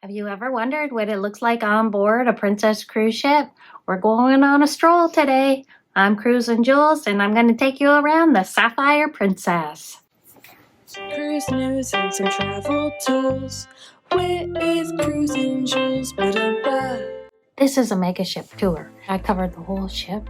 Have you ever wondered what it looks like on board a Princess cruise ship? We're going on a stroll today. I'm Cruisin Jules, and I'm going to take you around the Sapphire Princess. Cruise news and some travel tools. Where is Cruisin Jules? This is a mega ship tour. I covered the whole ship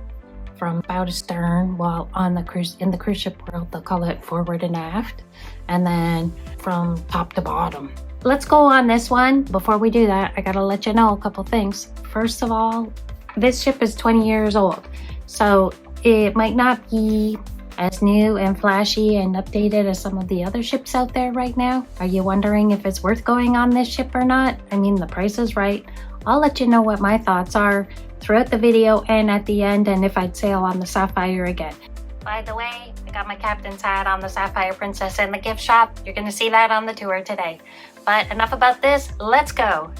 from bow to stern, while on the cruise in the cruise ship world they'll call it forward and aft, and then from top to bottom. Let's go on this one. Before we do that, I gotta let you know a couple things. First of all, this ship is 20 years old, so it might not be as new and flashy and updated as some of the other ships out there right now. Are you wondering if it's worth going on this ship or not? I mean, the price is right. I'll let you know what my thoughts are throughout the video and at the end, and if I'd sail on the Sapphire again. By the way, I got my captain's hat on the Sapphire Princess in the gift shop. You're gonna see that on the tour today. But enough about this, let's go.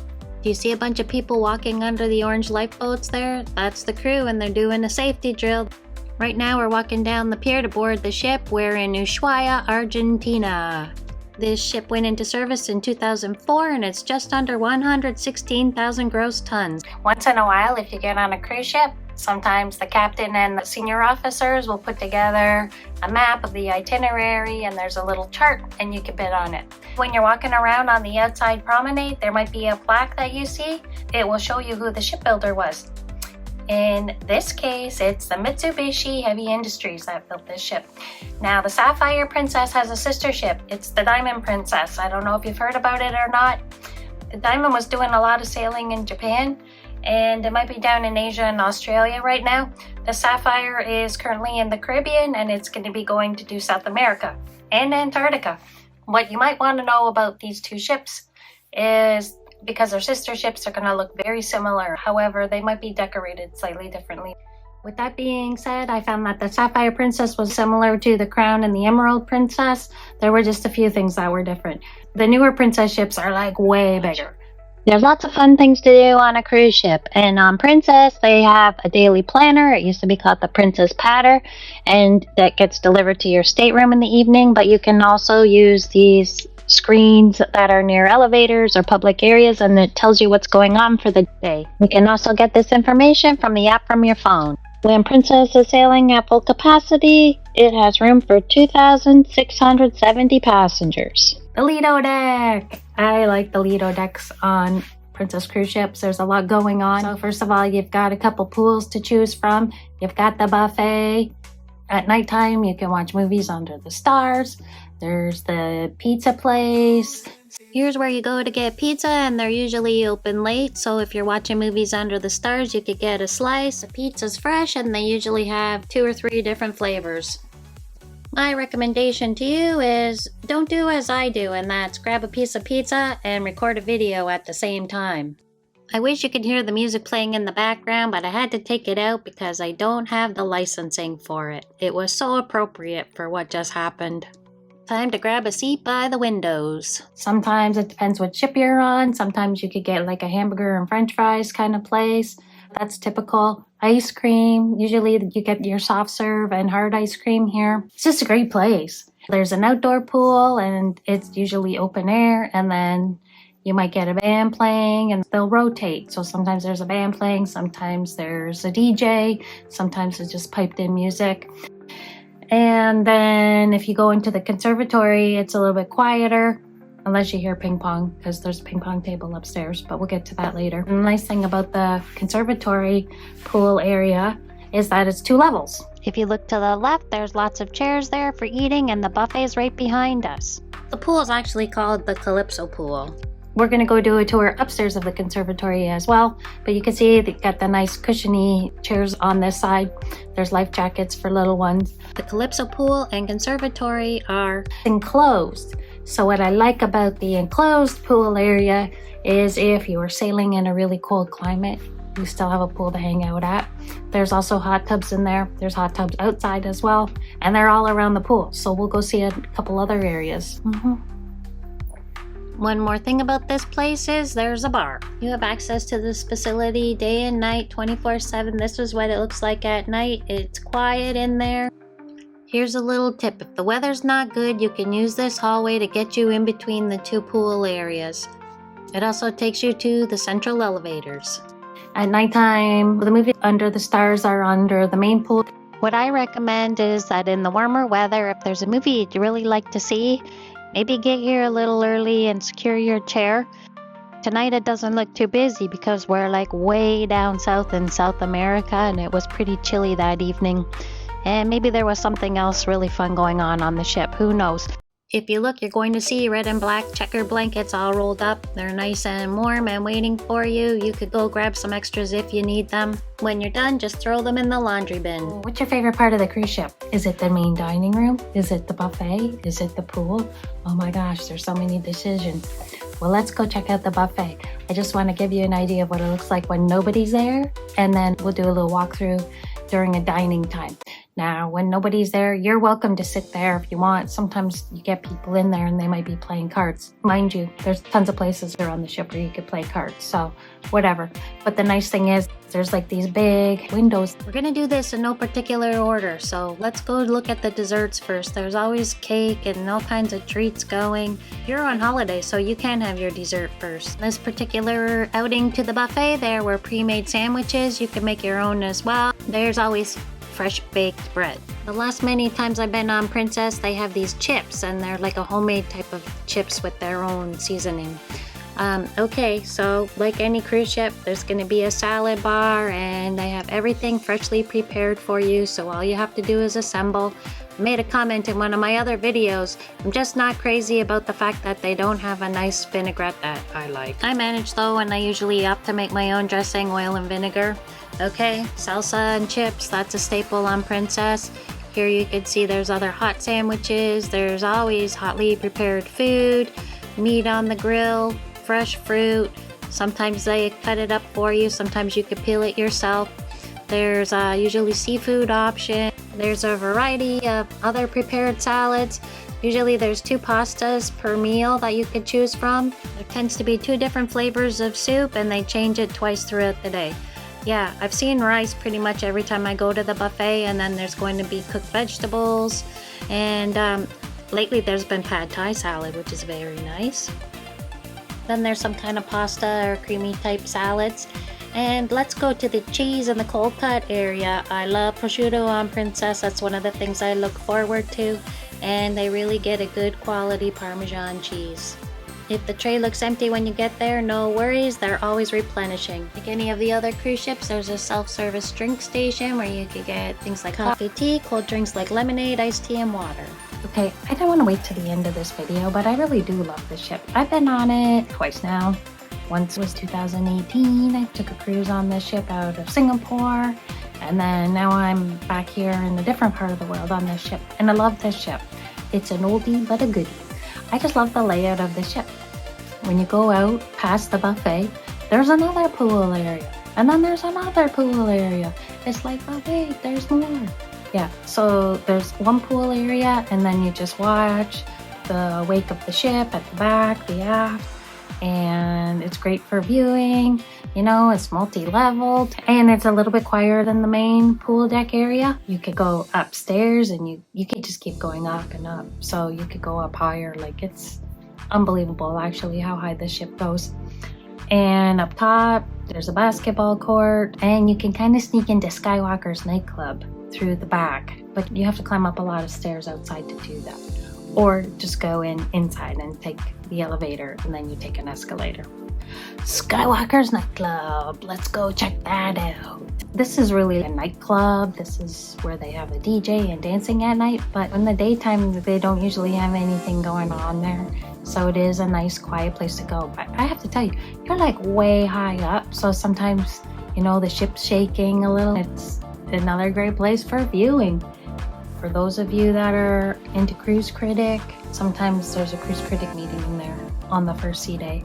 Do you see a bunch of people walking under the orange lifeboats there? That's the crew, and they're doing a safety drill. Right now we're walking down the pier to board the ship. We're in Ushuaia, Argentina. This ship went into service in 2004, and it's just under 116,000 gross tons. Once in a while, if you get on a cruise ship, sometimes the captain and the senior officers will put together a map of the itinerary, and there's a little chart, and you can bid on it. When you're walking around on the outside promenade, there might be a plaque that you see. It will show you who the shipbuilder was. In this case, it's the Mitsubishi Heavy Industries that built this ship. Now, the Sapphire Princess has a sister ship. It's the Diamond Princess. I don't know if you've heard about it or not. The Diamond was doing a lot of sailing in Japan, and it might be down in Asia and Australia right now. The Sapphire is currently in the Caribbean, and it's going to be going to do South America and Antarctica. What you might want to know about these two ships is because their sister ships are going to look very similar. However, they might be decorated slightly differently. With that being said, I found that the Sapphire Princess was similar to the Crown and the Emerald Princess. There were just a few things that were different. The newer Princess ships are like way bigger. There's lots of fun things to do on a cruise ship, and on Princess they have a daily planner. It used to be called the Princess Patter, and that gets delivered to your stateroom in the evening, but you can also use these screens that are near elevators or public areas, and it tells you what's going on for the day. You can also get this information from the app from your phone. When Princess is sailing at full capacity, it has room for 2,670 passengers. The Lido deck! I like the Lido decks on Princess cruise ships. There's a lot going on. So first of all, you've got a couple pools to choose from. You've got the buffet. At nighttime, you can watch movies under the stars. There's the pizza place. Here's where you go to get pizza, and they're usually open late, so if you're watching movies under the stars, you could get a slice. The pizza's fresh, and they usually have 2 or 3 different flavors. My recommendation to you is don't do as I do, and that's grab a piece of pizza and record a video at the same time. I wish you could hear the music playing in the background, but I had to take it out because I don't have the licensing for it. It was so appropriate for what just happened. Time to grab a seat by the windows. Sometimes it depends what ship you're on. Sometimes you could get like a hamburger and french fries kind of place. That's typical. Ice cream. Usually you get your soft serve and hard ice cream here. It's just a great place. There's an outdoor pool, and it's usually open air, and then you might get a band playing, and they'll rotate. So sometimes there's a band playing, sometimes there's a DJ, sometimes it's just piped in music. And then if you go into the conservatory, it's a little bit quieter, unless you hear ping pong, because there's a ping pong table upstairs, but we'll get to that later. The nice thing about the conservatory pool area is that it's 2 levels. If you look to the left, there's lots of chairs there for eating, and the buffet's right behind us. The pool is actually called the Calypso Pool. We're going to go do a tour upstairs of the conservatory as well, but you can see they got the nice cushiony chairs on this side. There's life jackets for little ones. The Calypso Pool and conservatory are enclosed. So what I like about the enclosed pool area is if you are sailing in a really cold climate, you still have a pool to hang out at. There's also hot tubs in there. There's hot tubs outside as well, and they're all around the pool. So we'll go see a couple other areas. One more thing about this place is there's a bar. You have access to this facility day and night, 24/7. This is what it looks like at night. It's quiet in there. Here's a little tip. If the weather's not good, you can use this hallway to get you in between the 2 pool areas. It also takes you to the central elevators. At nighttime, the movie Under the Stars are under the main pool. What I recommend is that in the warmer weather, if there's a movie you'd really like to see, maybe get here a little early and secure your chair. Tonight it doesn't look too busy because we're like way down south in South America and it was pretty chilly that evening. And maybe there was something else really fun going on the ship, who knows. If you look, you're going to see red and black checker blankets all rolled up. They're nice and warm and waiting for you. You could go grab some extras if you need them. When you're done, just throw them in the laundry bin. What's your favorite part of the cruise ship? Is it the main dining room? Is it the buffet? Is it the pool? Oh my gosh, there's so many decisions. Well, let's go check out the buffet. I just want to give you an idea of what it looks like when nobody's there, and then we'll do a little walkthrough during a dining time. Now, when nobody's there, you're welcome to sit there if you want. Sometimes you get people in there and they might be playing cards. Mind you, there's tons of places around the ship where you could play cards, so whatever. But the nice thing is, there's like these big windows. We're gonna do this in no particular order, so let's go look at the desserts first. There's always cake and all kinds of treats going. You're on holiday, so you can have your dessert first. This particular outing to the buffet, there were pre-made sandwiches. You can make your own as well. There's always fresh baked bread. The last many times I've been on Princess, they have these chips and they're like a homemade type of chips with their own seasoning. Okay, so like any cruise ship, there's going to be a salad bar and they have everything freshly prepared for you, so all you have to do is assemble. I made a comment in one of my other videos. I'm just not crazy about the fact that they don't have a nice vinaigrette that I like. I manage though, and I usually opt to make my own dressing, oil and vinegar. Okay, salsa and chips, that's a staple on Princess. Here you can see there's other hot sandwiches. There's always hotly prepared food, meat on the grill, fresh fruit. Sometimes they cut it up for you. Sometimes you could peel it yourself. There's usually seafood option. There's a variety of other prepared salads. Usually there's 2 pastas per meal that you could choose from. There tends to be 2 different flavors of soup and they change it twice throughout the day. Yeah, I've seen rice pretty much every time I go to the buffet, and then there's going to be cooked vegetables. And lately there's been pad thai salad, which is very nice. Then there's some kind of pasta or creamy type salads. And let's go to the cheese and the cold cut area. I love prosciutto on Princess. That's one of the things I look forward to. And they really get a good quality Parmesan cheese. If the tray looks empty when you get there, no worries, they're always replenishing. Like any of the other cruise ships, there's a self-service drink station where you could get things like coffee, tea, cold drinks like lemonade, iced tea, and water. Okay, I don't want to wait to the end of this video, but I really do love this ship. I've been on it twice now. Once was 2018, I took a cruise on this ship out of Singapore, and then now I'm back here in a different part of the world on this ship, and I love this ship. It's an oldie but a goodie. I just love the layout of the ship. When you go out past the buffet, there's another pool area, and then there's another pool area. It's like, oh wait, there's more. Yeah, so there's one pool area, and then you just watch the wake of the ship at the back, the aft, and it's great for viewing. You know, it's multi-leveled, and it's a little bit quieter than the main pool deck area. You could go upstairs, and you could just keep going up and up. So you could go up higher. Like, it's unbelievable, actually, how high this ship goes. And up top, there's a basketball court, and you can kind of sneak into Skywalkers nightclub through the back, but you have to climb up a lot of stairs outside to do that. Or just go inside and take the elevator, and then you take an escalator. Skywalkers nightclub, let's go check that out. This is really a nightclub. This is where they have a DJ and dancing at night, but in the daytime they don't usually have anything going on there, so it is a nice quiet place to go. But I have to tell you, you're like way high up, so sometimes, you know, the ship's shaking a little. It's another great place for viewing. For those of you that are into Cruise Critic, sometimes there's a Cruise Critic meeting in there on the first sea day.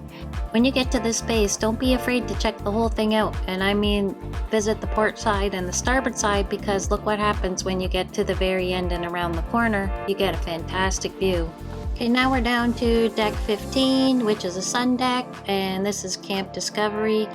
When you get to this space, don't be afraid to check the whole thing out. And I mean, visit the port side and the starboard side, because look what happens when you get to the very end and around the corner. You get a fantastic view. Okay, now we're down to deck 15, which is a sun deck, and this is Camp Discovery.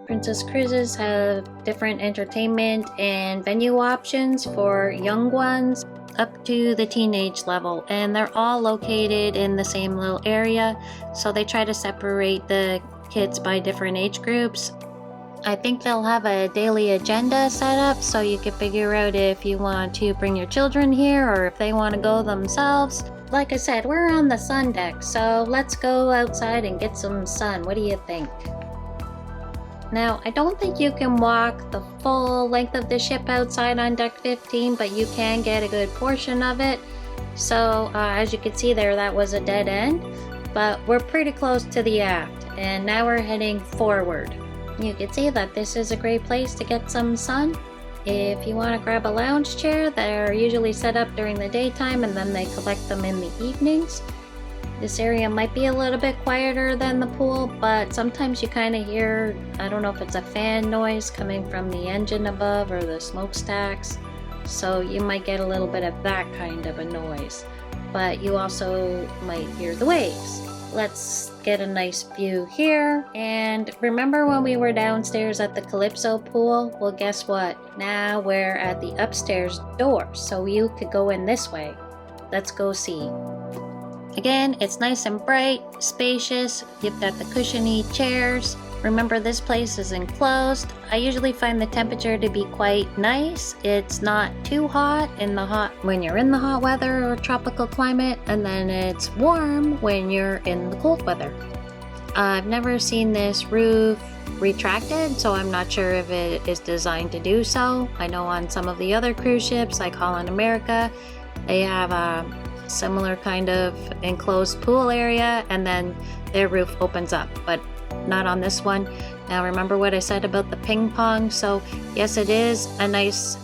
Princess Cruises have different entertainment and venue options for young ones. up to the teenage level, and they're all located in the same little area, so they try to separate the kids by different age groups. I think they'll have a daily agenda set up so you can figure out if you want to bring your children here or if they want to go themselves. Like I said, we're on the sun deck, so let's go outside and get some sun. What do you think? Now, I don't think you can walk the full length of the ship outside on deck 15, but you can get a good portion of it. So, as you can see there, that was a dead end, but we're pretty close to the aft, and now we're heading forward. You can see that this is a great place to get some sun. If you want to grab a lounge chair, they're usually set up during the daytime and then they collect them in the evenings. This area might be a little bit quieter than the pool, but sometimes you kind of hear, I don't know if it's a fan noise coming from the engine above or the smokestacks. So you might get a little bit of that kind of a noise, but you also might hear the waves. Let's get a nice view here. And remember when we were downstairs at the Calypso pool? Well, guess what? Now we're at the upstairs door, so you could go in this way. Let's go see. Again, it's nice and bright, spacious. You've got the cushiony chairs. Remember, this place is enclosed. I usually find the temperature to be quite nice. It's not too hot when you're in the hot weather or tropical climate, and then it's warm when you're in the cold weather. I've never seen this roof retracted, so I'm not sure if it is designed to do so. I know on some of the other cruise ships, like Holland America, they have a similar kind of enclosed pool area, and then their roof opens up, but not on this one. Now remember what I said about the ping pong, so yes, it is a nice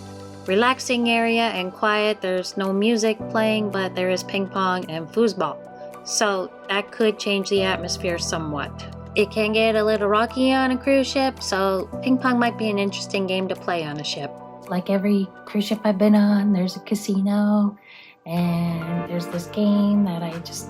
relaxing area and quiet. There's no music playing, but there is ping pong and foosball, so that could change the atmosphere somewhat. It can get a little rocky on a cruise ship, so ping pong might be an interesting game to play on a ship. Like every cruise ship I've been on, there's a casino, and there's this game that I just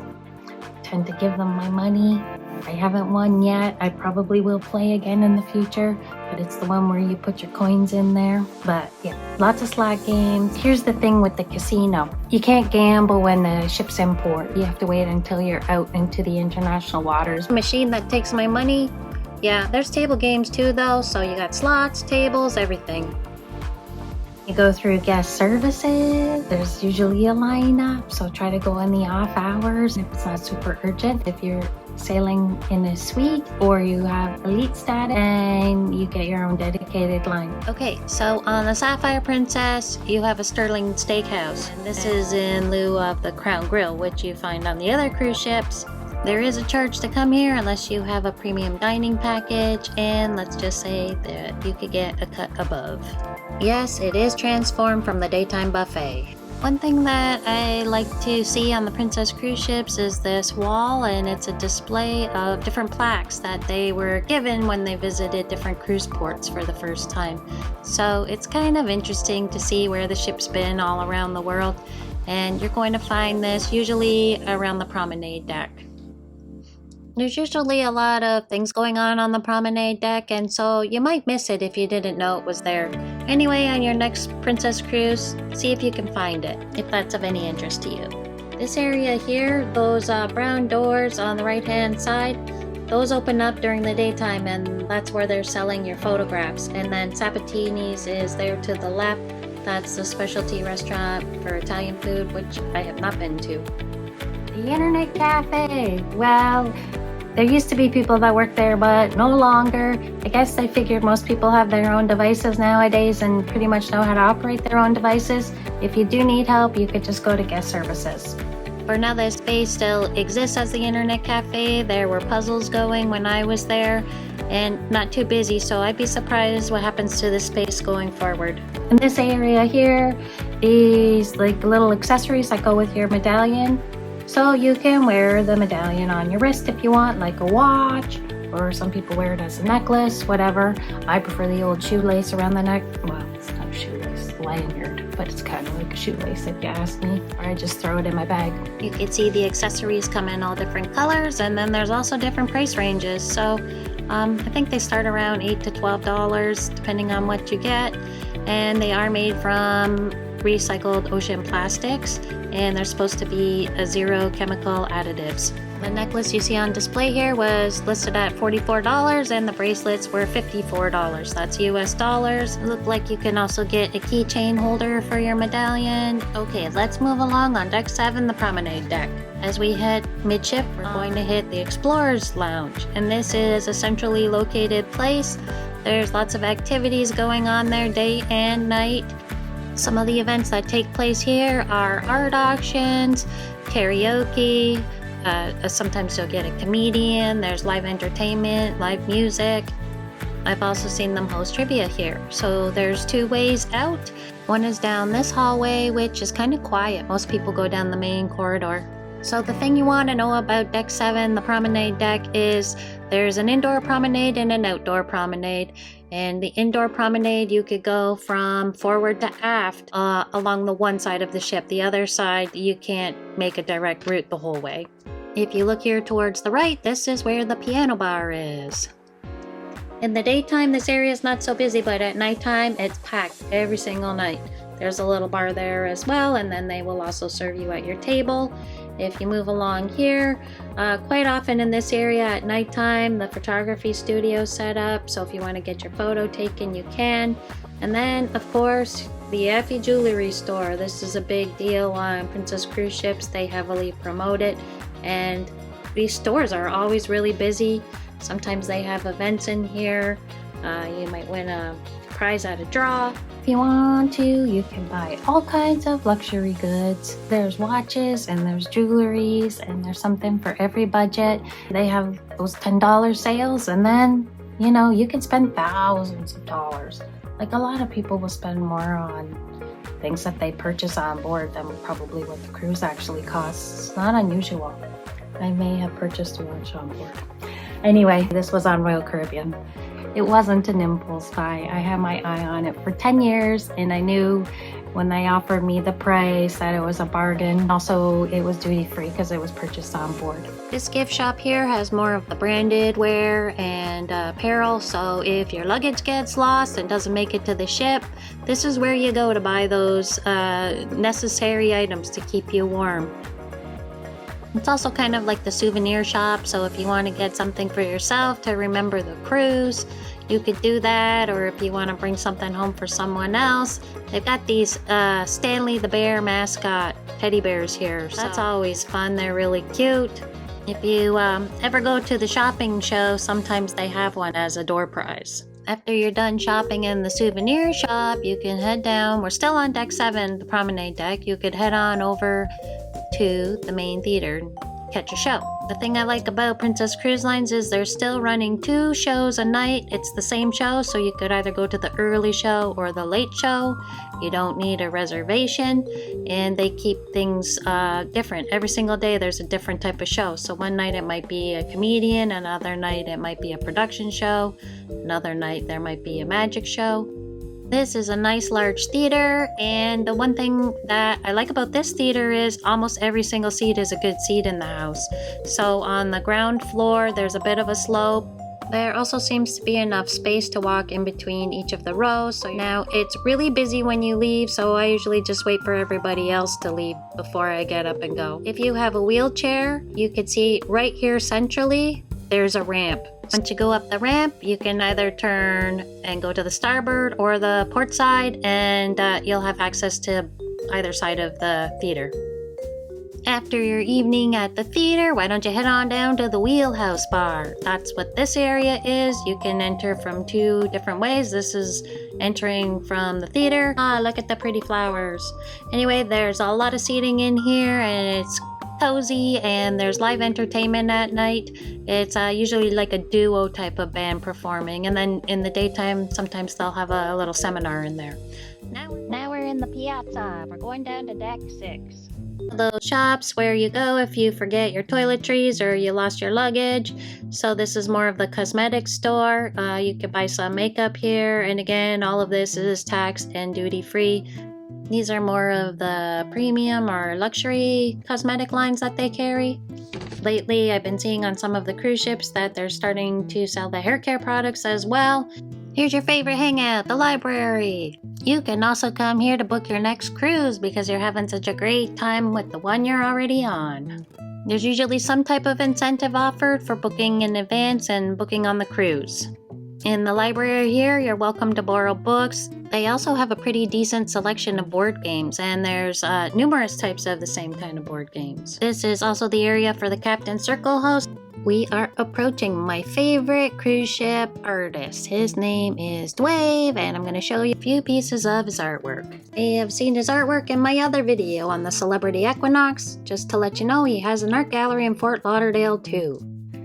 tend to give them my money. I haven't won yet. I probably will play again in the future, but it's the one where you put your coins in there. But yeah, lots of slot games. Here's the thing with the casino. You can't gamble when the ship's in port. You have to wait until you're out into the international waters. Machine that takes my money. Yeah, there's table games too though, so you got slots, tables, everything. You go through guest services, there's usually a lineup, so try to go in the off hours if it's not super urgent. If you're sailing in a suite or you have elite status, and you get your own dedicated line. Okay, so on the Sapphire Princess, you have a Sterling Steakhouse, and this is in lieu of the Crown Grill, which you find on the other cruise ships. There is a charge to come here unless you have a premium dining package, and let's just say that you could get a cut above. Yes, it is transformed from the daytime buffet. One thing that I like to see on the Princess cruise ships is this wall, and it's a display of different plaques that they were given when they visited different cruise ports for the first time. So it's kind of interesting to see where the ship's been all around the world, and you're going to find this usually around the Promenade deck. There's usually a lot of things going on the Promenade deck, and so you might miss it if you didn't know it was there. Anyway, on your next Princess cruise, see if you can find it, if that's of any interest to you. This area here, those brown doors on the right hand side, those open up during the daytime, and that's where they're selling your photographs. And then Sabatini's is there to the left. That's the specialty restaurant for Italian food, which I have not been to. The Internet Cafe. Well, there used to be people that worked there, but no longer. I guess they figured most people have their own devices nowadays and pretty much know how to operate their own devices. If you do need help, you could just go to guest services. For now, the space still exists as the Internet Cafe. There were puzzles going when I was there, and not too busy, so I'd be surprised what happens to this space going forward. In this area here, these like little accessories that go with your medallion. So you can wear the medallion on your wrist if you want, like a watch, or some people wear it as a necklace, whatever. I prefer the old shoelace around the neck. Well, it's not a shoelace, it's a lanyard, but it's kind of like a shoelace if you ask me. Or I just throw it in my bag. You can see the accessories come in all different colors, and then there's also different price ranges. So I think they start around $8 to $12 depending on what you get, and they are made from recycled ocean plastics, and they're supposed to be a zero chemical additives. The necklace you see on display here was listed at $44 and the bracelets were $54. That's US dollars. It looked like you can also get a keychain holder for your medallion. Okay, let's move along on deck 7, the Promenade deck. As we head midship, we're going to hit the Explorer's Lounge, and this is a centrally located place. There's lots of activities going on there day and night. Some of the events that take place here are art auctions, karaoke, sometimes you'll get a comedian, there's live entertainment, live music. I've also seen them host trivia here. So there's 2 ways out. One is down this hallway, which is kind of quiet. Most people go down the main corridor. So the thing you want to know about deck 7, the Promenade deck, is there's an indoor promenade and an outdoor promenade. And the indoor promenade, you could go from forward to aft along the one side of the ship. The other side, you can't make a direct route the whole way. If you look here towards the right, this is where the piano bar is. In the daytime, this area is not so busy, but at nighttime, it's packed every single night. There's a little bar there as well, and then they will also serve you at your table. If you move along here, quite often in this area at nighttime, the photography studio is set up, so if you want to get your photo taken, you can. And then, of course, the Effie Jewelry Store. This is a big deal on Princess cruise ships. They heavily promote it, and these stores are always really busy. Sometimes they have events in here. You might win a prize at a draw. If you want to, you can buy all kinds of luxury goods. There's watches and there's jewelries and there's something for every budget. They have those $10 sales, and then, you know, you can spend thousands of dollars. Like, a lot of people will spend more on things that they purchase on board than probably what the cruise actually costs. It's not unusual. I may have purchased too much on board. Anyway, this was on Royal Caribbean. It wasn't an impulse buy. I had my eye on it for 10 years, and I knew when they offered me the price that it was a bargain. Also, it was duty free because it was purchased on board. This gift shop here has more of the branded wear and apparel, so if your luggage gets lost and doesn't make it to the ship, this is where you go to buy those necessary items to keep you warm. It's also kind of like the souvenir shop, so if you want to get something for yourself to remember the cruise, you could do that. Or if you want to bring something home for someone else, they've got these Stanley the Bear mascot teddy bears here, so that's always fun. They're really cute. If you ever go to the shopping show, sometimes they have one as a door prize. After you're done shopping in the souvenir shop, you can head down. We're still on deck 7, the Promenade deck. You could head on over to the main theater and catch a show. The thing I like about Princess Cruise Lines is they're still running 2 shows a night. It's the same show, so you could either go to the early show or the late show. You don't need a reservation, and they keep things different. Every single day there's a different type of show. So one night it might be a comedian, another night it might be a production show, another night there might be a magic show. This is a nice large theater, and the one thing that I like about this theater is almost every single seat is a good seat in the house. So on the ground floor there's a bit of a slope. There also seems to be enough space to walk in between each of the rows. So now it's really busy when you leave, so I usually just wait for everybody else to leave before I get up and go. If you have a wheelchair, you can see right here centrally there's a ramp. Once you go up the ramp, you can either turn and go to the starboard or the port side, and you'll have access to either side of the theater. After your evening at the theater, why don't you head on down to the Wheelhouse bar? That's what this area is. You can enter from 2 different ways. This is entering from the theater. Look at the pretty flowers. Anyway, there's a lot of seating in here, and it's cozy, and there's live entertainment at night. It's usually like a duo type of band performing, and then in the daytime sometimes they'll have a little seminar in there. Now we're in the Piazza. We're going down to deck 6. Those shops where you go if you forget your toiletries or you lost your luggage. So this is more of the cosmetic store. You can buy some makeup here, and again, all of this is taxed and duty free. These are more of the premium or luxury cosmetic lines that they carry. Lately, I've been seeing on some of the cruise ships that they're starting to sell the hair care products as well. Here's your favorite hangout, the library. You can also come here to book your next cruise because you're having such a great time with the one you're already on. There's usually some type of incentive offered for booking in advance and booking on the cruise. In the library here, you're welcome to borrow books. They also have a pretty decent selection of board games, and there's numerous types of the same kind of board games. This is also the area for the Captain Circle host. We are approaching my favorite cruise ship artist. His name is Dwayne, and I'm going to show you a few pieces of his artwork. I have seen his artwork in my other video on the Celebrity Equinox. Just to let you know, he has an art gallery in Fort Lauderdale too.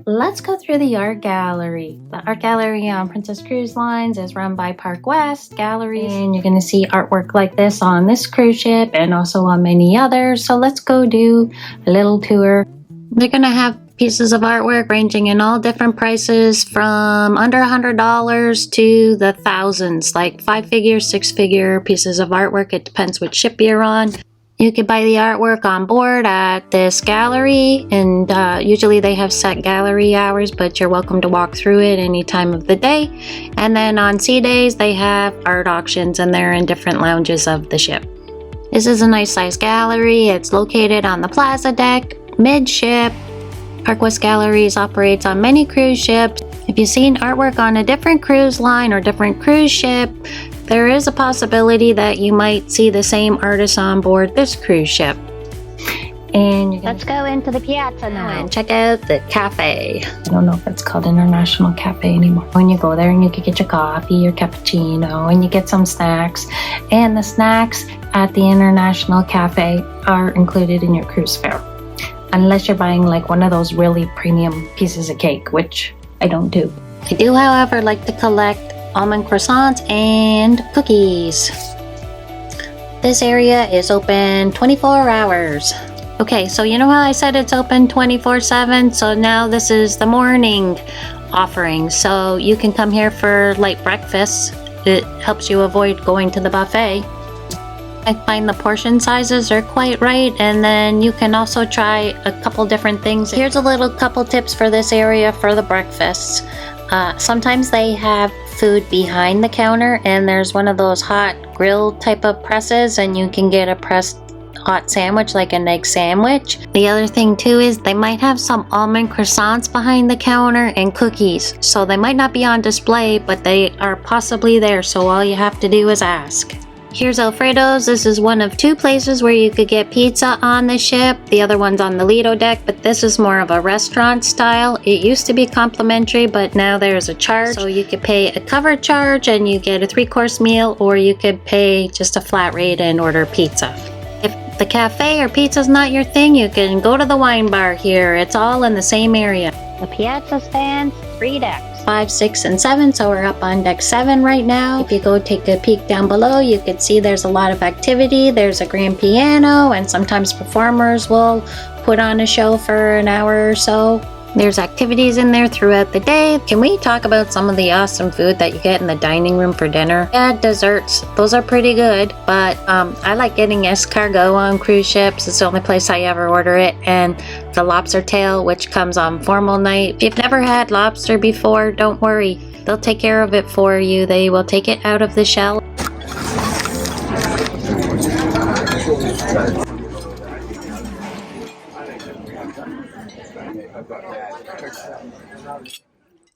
Let's go through the art gallery. The art gallery on Princess Cruise Lines is run by Park West Galleries, and you're going to see artwork like this on this cruise ship and also on many others. So let's go do a little tour. They're going to have pieces of artwork ranging in all different prices from under $100 to the thousands, like 5-figure, 6-figure pieces of artwork. It depends which ship you're on. You can buy the artwork on board at this gallery, and usually they have set gallery hours, but you're welcome to walk through it any time of the day. And then on sea days, they have art auctions, and they're in different lounges of the ship. This is a nice sized gallery. It's located on the Plaza deck, midship. Park West Galleries operates on many cruise ships. If you've seen artwork on a different cruise line or different cruise ship, there is a possibility that you might see the same artist on board this cruise ship. And let's go into the Piazza now and check out the cafe. I don't know if it's called International Cafe anymore. When you go there, and you can get your coffee, your cappuccino, and you get some snacks. And the snacks at the International Cafe are included in your cruise fare. Unless you're buying like one of those really premium pieces of cake, which I don't do. I do, however, like to collect almond croissants and cookies. This area is open 24 hours. Okay, so you know how I said it's open 24/7? So now this is the morning offering. So you can come here for light breakfast. It helps you avoid going to the buffet. I find the portion sizes are quite right, and then you can also try a couple different things. Here's a little couple tips for this area for the breakfasts. Sometimes they have food behind the counter, and there's one of those hot grill type of presses, and you can get a pressed hot sandwich like an egg sandwich. The other thing too is they might have some almond croissants behind the counter and cookies, so they might not be on display, but they are possibly there, so all you have to do is ask. Here's Alfredo's. This is one of 2 places where you could get pizza on the ship. The other one's on the Lido deck, but this is more of a restaurant style. It used to be complimentary, but now there's a charge. So you could pay a cover charge and you get a 3-course meal, or you could pay just a flat rate and order pizza. If the cafe or pizza's not your thing, you can go to the wine bar here. It's all in the same area. The Piazza spans 3 decks. 5, 6, and 7, so we're up on deck 7 right now. If you go take a peek down below, you can see there's a lot of activity. There's a grand piano, and sometimes performers will put on a show for an hour or so. There's activities in there throughout the day. Can we talk about some of the awesome food that you get in the dining room for dinner? Yeah, desserts. Those are pretty good, but I like getting escargot on cruise ships. It's the only place I ever order it. And the lobster tail, which comes on formal night. If you've never had lobster before, don't worry. They'll take care of it for you. They will take it out of the shell.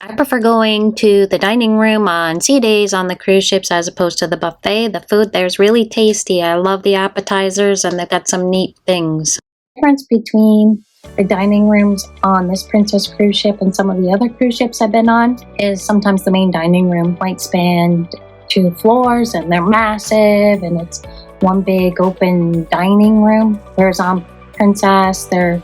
I prefer going to the dining room on sea days on the cruise ships as opposed to the buffet. The food there's really tasty. I love the appetizers, and they've got some neat things. The difference between the dining rooms on this Princess cruise ship and some of the other cruise ships I've been on is sometimes the main dining room might span 2 floors, and they're massive, and it's one big open dining room. Whereas on Princess, there are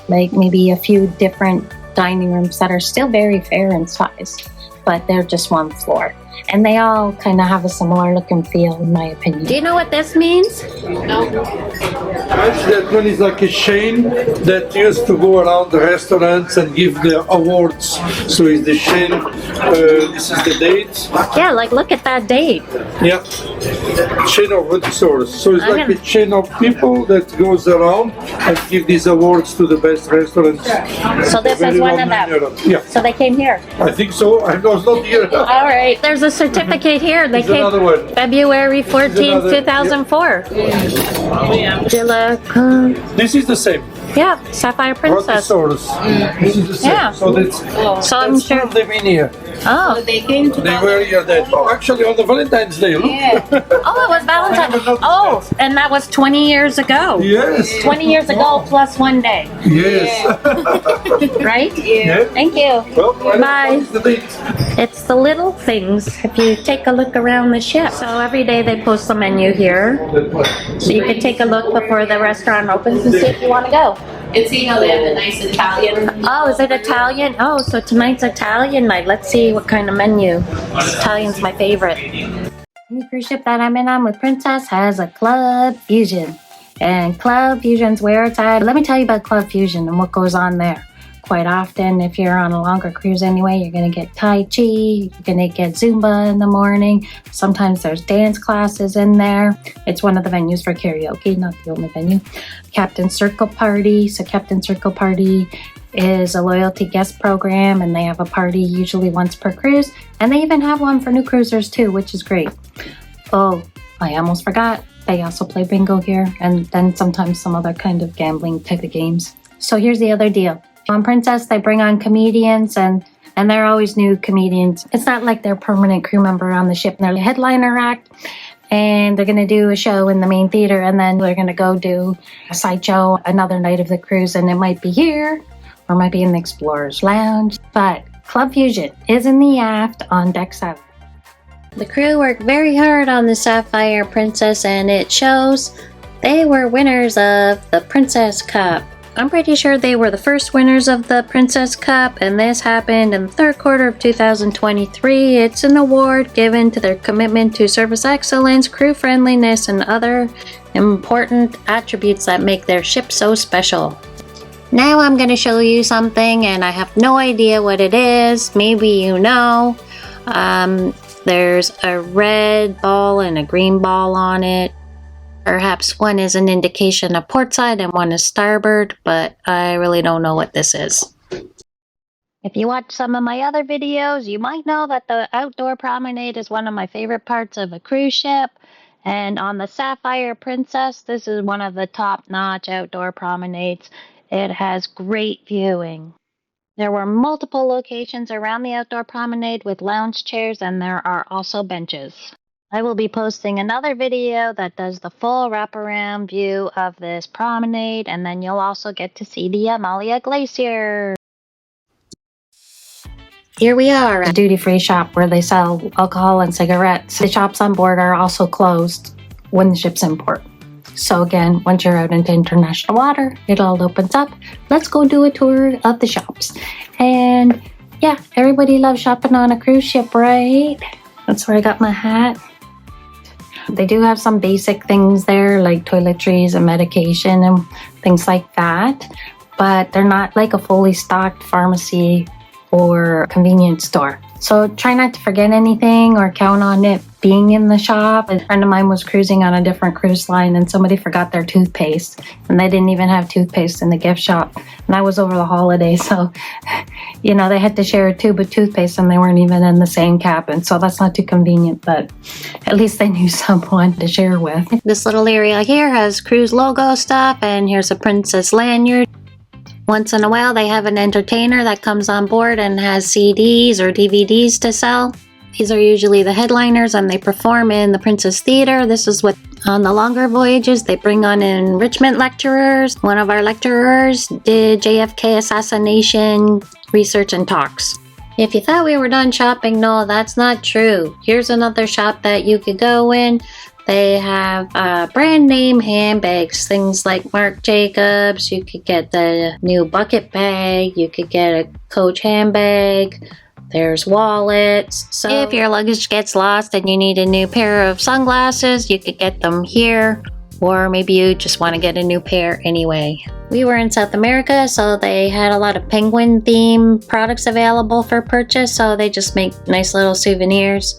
like maybe a few different dining rooms that are still very fair in size, but they're just 1 floor. And they all kind of have a similar look and feel, in my opinion. Do you know what this means? No. That one is like a chain that used to go around the restaurants and give the awards. So it's the chain, this is the date. Yeah, like look at that date. Yeah, chain of auditors. So it's like a chain of people that goes around and give these awards to the best restaurants. So this is one of them. Yeah. So they came here. I think so. I have no was not here. All right, there's a certificate here. They There's another one. February 14th, another- 2004. This is the same. Yeah, Sapphire Princess. Brontosaurus. This is the same. Yeah. So that's, So I'm that's sure. they've been here. Oh, They came to They were here then. Oh, actually on the Valentine's Day, look. oh, it was Valentine's. Oh, and that was 20 years ago. Yes. 20 years ago plus 1 day, Yes. right? Yeah. Thank you. Well, Bye. what is the date? It's the little things. If you take a look around the ship. So every day they post the menu here. So you can take a look before the restaurant opens and see if you want to go. and see how they have the nice Italian. Oh, is it Italian? Oh, so tonight's Italian night. Let's see what kind of menu. Italian's my favorite. The cruise ship that I'm in on with Princess has a Club Fusion. And Club Fusion's where it's at. Let me tell you about Club Fusion and what goes on there. Quite often, if you're on a longer cruise anyway, you're going to get Tai Chi, you're going to get Zumba in the morning. Sometimes there's dance classes in there. It's one of the venues for karaoke, not the only venue. Captain Circle Party. So Captain Circle Party is a loyalty guest program, and they have a party usually once per cruise. And they even have one for new cruisers too, which is great. Oh, I almost forgot. They also play bingo here, and then sometimes some other kind of gambling type of games. So here's the other deal. On Princess, they bring on comedians, and they're always new comedians. It's not like they're a permanent crew member on the ship. They're the headliner act, and they're going to do a show in the main theater, and then they're going to go do a sideshow another night of the cruise, and it might be here, or it might be in the Explorer's Lounge. But Club Fusion is in the aft on Deck 7. The crew worked very hard on the Sapphire Princess, and it shows. They were winners of the Princess Cup. I'm pretty sure they were the first winners of the Princess Cup, and this happened in the third quarter of 2023. It's an award given to their commitment to service excellence, crew friendliness, and other important attributes that make their ship so special. Now I'm going to show you something, and I have no idea what it is. Maybe you know. There's a red ball and a green ball on it. Perhaps one is an indication of port side and one is starboard, but I really don't know what this is. If you watch some of my other videos, you might know that the outdoor promenade is one of my favorite parts of a cruise ship. And on the Sapphire Princess, this is one of the top-notch outdoor promenades. It has great viewing. There were multiple locations around the outdoor promenade with lounge chairs, and there are also benches. I will be posting another video that does the full wraparound view of this promenade, and then you'll also get to see the Amalia Glacier. Here we are at a duty-free shop where they sell alcohol and cigarettes. The shops on board are also closed when the ship's in port. So again, once you're out into international water, it all opens up. Let's go do a tour of the shops. And yeah, everybody loves shopping on a cruise ship, right? That's where I got my hat. They do have some basic things there, like toiletries and medication and things like that, but they're not like a fully stocked pharmacy or convenience store. So try not to forget anything or count on it being in the shop. A friend of mine was cruising on a different cruise line, and somebody forgot their toothpaste, and they didn't even have toothpaste in the gift shop. And that was over the holidays, so you know, they had to share a tube of toothpaste, and they weren't even in the same cabin. So that's not too convenient, but at least they knew someone to share with. This little area here has cruise logo stuff, and here's a Princess lanyard. Once in a while, they have an entertainer that comes on board and has CDs or DVDs to sell. These are usually the headliners, and they perform in the Princess Theater. This is what, on the longer voyages, they bring on enrichment lecturers. One of our lecturers did JFK assassination research and talks. If you thought we were done shopping, no, that's not true. Here's another shop that you could go in. They have brand name handbags, things like Marc Jacobs. You could get the new bucket bag. You could get a Coach handbag. There's wallets. So if your luggage gets lost and you need a new pair of sunglasses, you could get them here. Or maybe you just want to get a new pair anyway. We were in South America, so they had a lot of penguin themed products available for purchase, so they just make nice little souvenirs.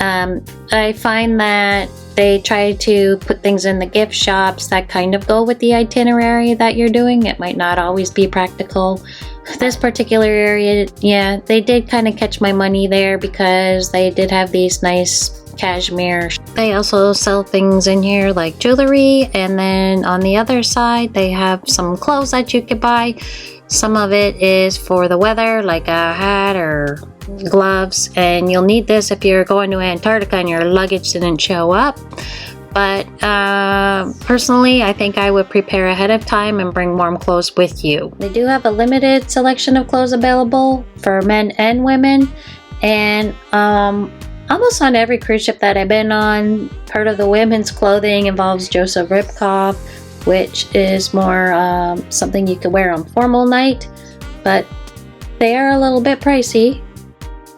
I find that they try to put things in the gift shops that kind of go with the itinerary that you're doing. It might not always be practical This particular area, yeah, they did kind of catch my money there because they did have these nice cashmere. They also sell things in here like jewelry, and then on the other side they have some clothes that you could buy. Some of it is for the weather, like a hat or gloves, and you'll need this if you're going to Antarctica and your luggage didn't show up. But personally, I think I would prepare ahead of time and bring warm clothes with you. They do have a limited selection of clothes available for men and women, and almost on every cruise ship that I've been on, part of the women's clothing involves Joseph Ribkoff, which is more something you could wear on formal night, but they are a little bit pricey.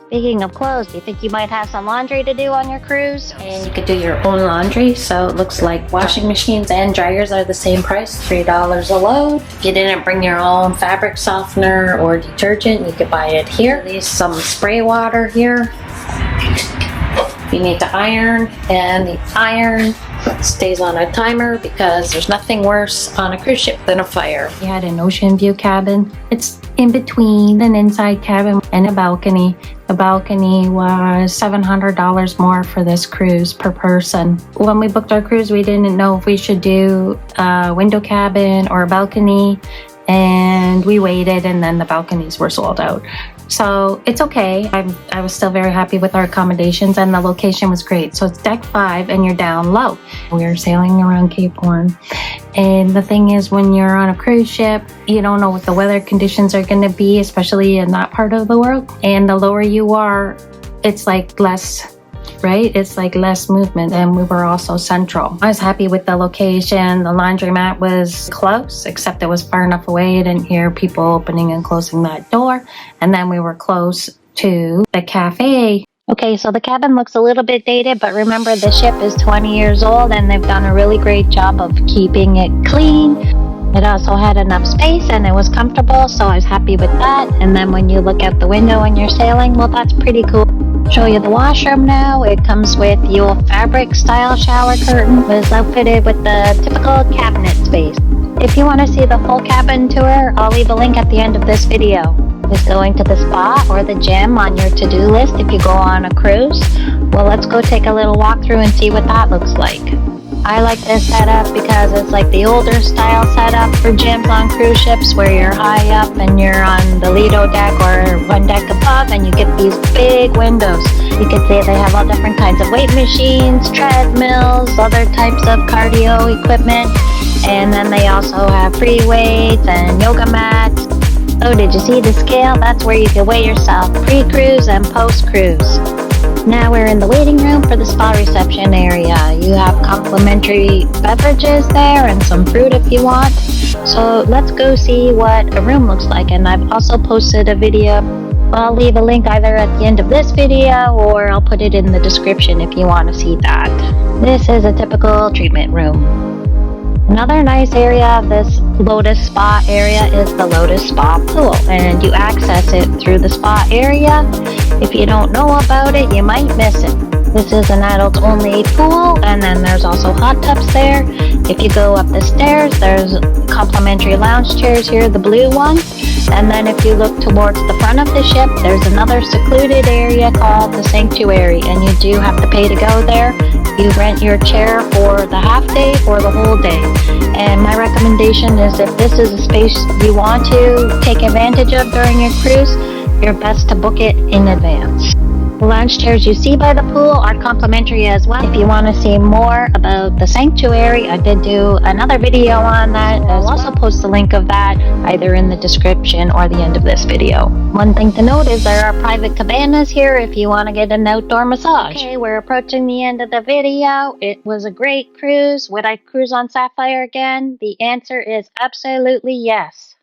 Speaking of clothes, do you think you might have some laundry to do on your cruise? And you could do your own laundry, so it looks like washing machines and dryers are the same price, $3 a load. If you didn't bring your own fabric softener or detergent, you could buy it here. There's some spray water here. You need to iron, and the iron stays on a timer because there's nothing worse on a cruise ship than a fire. We had an ocean view cabin. It's in between an inside cabin and a balcony. The balcony was $700 more for this cruise per person. When we booked our cruise, we didn't know if we should do a window cabin or a balcony, and we waited, and then the balconies were sold out. So it's okay. I was still very happy with our accommodations, and the location was great. So it's deck 5 and you're down low. We were sailing around Cape Horn. And the thing is, when you're on a cruise ship, you don't know what the weather conditions are going to be, especially in that part of the world. And the lower you are, it's like less, right? It's like less movement, and we were also central. I was happy with the location. The laundromat was close, except it was far enough away. I didn't hear people opening and closing that door. And then we were close to the cafe. Okay, so the cabin looks a little bit dated, but remember the ship is 20 years old and they've done a really great job of keeping it clean. It also had enough space and it was comfortable, so I was happy with that. And then when you look out the window when you're sailing, well, that's pretty cool. Show you the washroom now. It comes with the old fabric style shower curtain. It was outfitted with the typical cabinet space. If you want to see the full cabin tour, I'll leave a link at the end of this video. Is going to the spa or the gym on your to-do list if you go on a cruise? Well, let's go take a little walk through and see what that looks like. I like this setup because it's like the older style setup for gyms on cruise ships where you're high up and you're on the Lido deck or one deck above and you get these big windows. You can see they have all different kinds of weight machines, treadmills, other types of cardio equipment, and then they also have free weights and yoga mats. Oh, did you see the scale? That's where you can weigh yourself pre-cruise and post-cruise. Now we're in the waiting room for the spa reception area. You have complimentary beverages there and some fruit if you want. So let's go see what a room looks like. And I've also posted a video. I'll leave a link either at the end of this video or I'll put it in the description if you want to see that. This is a typical treatment room. Another nice area of this Lotus spa area is the Lotus spa pool, and you access it through the spa area. If you don't know about it, you might miss it. This is an adult only pool, and then there's also hot tubs there. If you go up the stairs, there's complimentary lounge chairs here, the blue ones. And then if you look towards the front of the ship, there's another secluded area called the Sanctuary, and you do have to pay to go there. You rent your chair for the half day or the whole day. And my recommendation is if this is a space you want to take advantage of during your cruise, you're best to book it in advance. The lounge chairs you see by the pool are complimentary as well. If you want to see more about the Sanctuary, I did do another video on that. I'll also post the link of that either in the description or the end of this video. One thing to note is there are private cabanas here if you want to get an outdoor massage. Okay, we're approaching the end of the video. It was a great cruise. Would I cruise on Sapphire again? The answer is absolutely yes.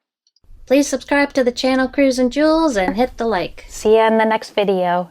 Please subscribe to the channel Cruisin Jules and hit the like. See you in the next video.